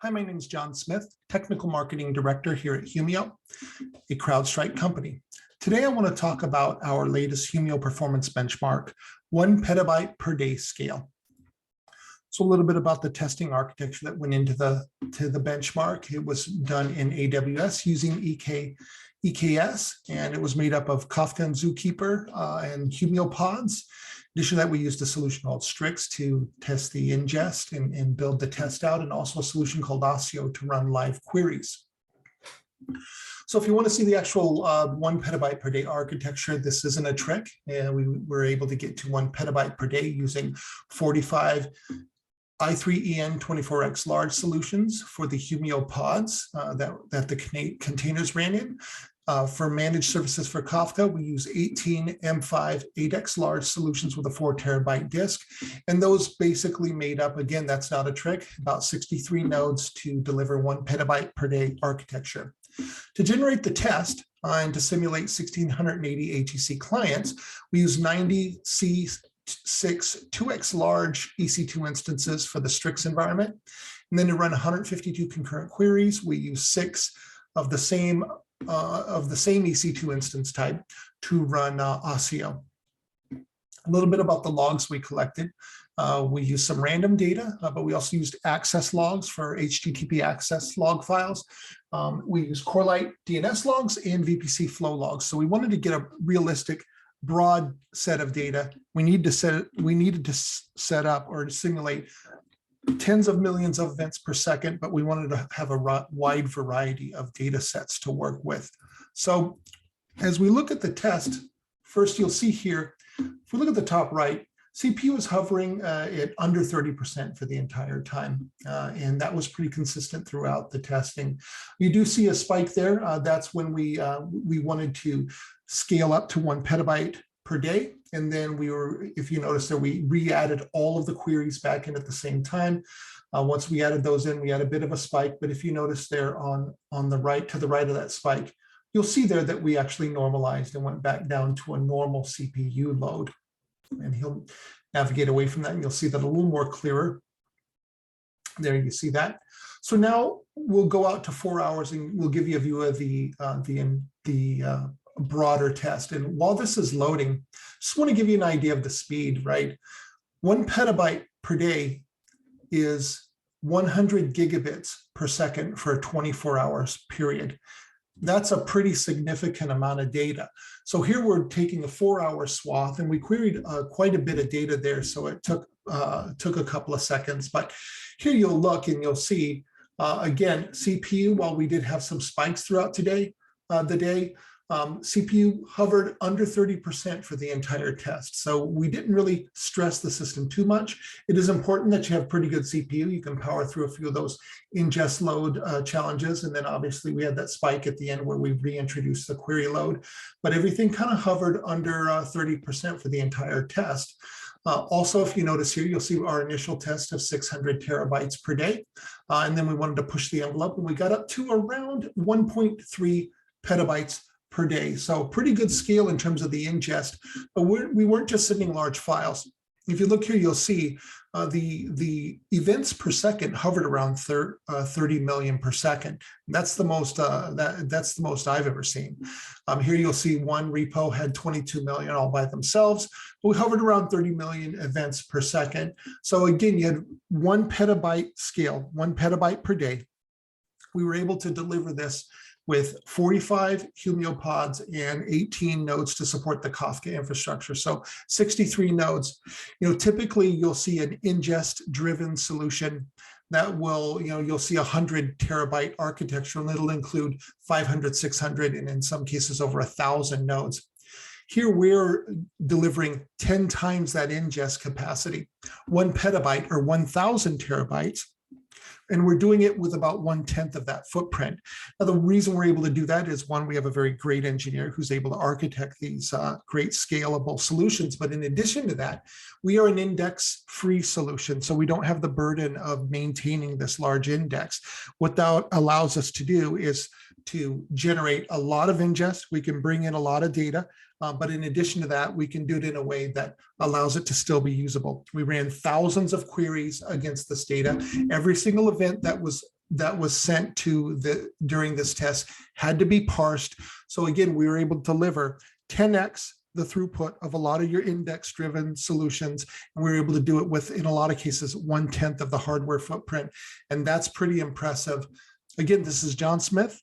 Hi, my name is John Smith, Technical Marketing Director here at Humio, a CrowdStrike company. Today, I want to talk about our latest Humio performance benchmark, 1 petabyte per day scale. So a little bit about the testing architecture that went into the benchmark. It was done in AWS using EKS, and it was made up of Kafka and Zookeeper and Humio pods. In addition to that, we used a solution called Strix to test the ingest and build the test out, and also a solution called Osio to run live queries. So if you want to see the actual 1 petabyte per day architecture, this isn't a trick. We were able to get to 1 petabyte per day using 45 i3EN 24x large solutions for the Humio pods that the containers ran in. For managed services for Kafka, we use 18 M5 8x large solutions with a 4 terabyte disk. And those basically made up, again, that's not a trick, about 63 nodes to deliver 1 petabyte per day architecture. To generate the test and to simulate 1680 HEC clients, we use 90 C6 2x large EC2 instances for the Strix environment. And then to run 152 concurrent queries, we use 6 of the same EC2 instance type to run Osio. A little bit about the logs we collected. We used some random data, but we also used access logs for HTTP access log files. We used Corelight DNS logs and VPC flow logs. So we wanted to get a realistic, broad set of data. We needed to set up or to simulate tens of millions of events per second, but we wanted to have a wide variety of data sets to work with. So as we look at the test, first you'll see here, if we look at the top right, CPU is hovering at under 30% for the entire time. And that was pretty consistent throughout the testing. You do see a spike there. That's when we wanted to scale up to 1 petabyte per day. And then if you notice there, we re-added all of the queries back in at the same time. Once we added those in, we had a bit of a spike. But if you notice there on the right, to the right of that spike, you'll see there that we actually normalized and went back down to a normal CPU load. And he'll navigate away from that, and you'll see that a little more clearer. There you see that. So now we'll go out to 4 hours, and we'll give you a view of the broader test. And while this is loading, just want to give you an idea of the speed, right? 1 petabyte per day is 100 gigabits per second for a 24 hours period. That's a pretty significant amount of data. So here we're taking a 4-hour swath, and we queried quite a bit of data there. So it took a couple of seconds, but here you'll look and you'll see, again, CPU, while we did have some spikes throughout the day, CPU hovered under 30% for the entire test. So we didn't really stress the system too much. It is important that you have pretty good CPU. You can power through a few of those ingest load challenges. And then obviously we had that spike at the end where we reintroduced the query load, but everything kind of hovered under 30% for the entire test. Also, if you notice here, you'll see our initial test of 600 terabytes per day. And then we wanted to push the envelope, and we got up to around 1.3 petabytes per day. So pretty good scale in terms of the ingest, but we weren't just sending large files. If you look here, you'll see the events per second hovered around 30 million per second. That's the most that's the most I've ever seen. Here you'll see one repo had 22 million all by themselves. We hovered around 30 million events per second. So again, you had 1 petabyte scale, 1 petabyte per day. We were able to deliver this with 45 Humio pods and 18 nodes to support the Kafka infrastructure. So 63 nodes. Typically you'll see an ingest-driven solution that will, you'll see 100 terabyte architecture, and it'll include 500, 600, and in some cases over 1,000 nodes. Here we're delivering 10 times that ingest capacity, 1 petabyte or 1,000 terabytes. And we're doing it with about 1/10 of that footprint. Now, the reason we're able to do that is, one, we have a very great engineer who's able to architect these great scalable solutions. But in addition to that, we are an index-free solution. So we don't have the burden of maintaining this large index. What that allows us to do is to generate a lot of ingest. We can bring in a lot of data. But in addition to that, we can do it in a way that allows it to still be usable. We ran thousands of queries against this data. Every single event that was that was sent to during this test had to be parsed. So again, we were able to deliver 10x the throughput of a lot of your index-driven solutions. And we were able to do it with, in a lot of cases, 1/10 of the hardware footprint. And that's pretty impressive. Again, this is John Smith,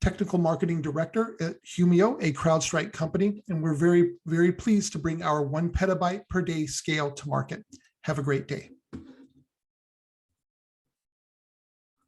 Technical Marketing Director at Humio, a CrowdStrike company. And we're very, very pleased to bring our 1 petabyte per day scale to market. Have a great day.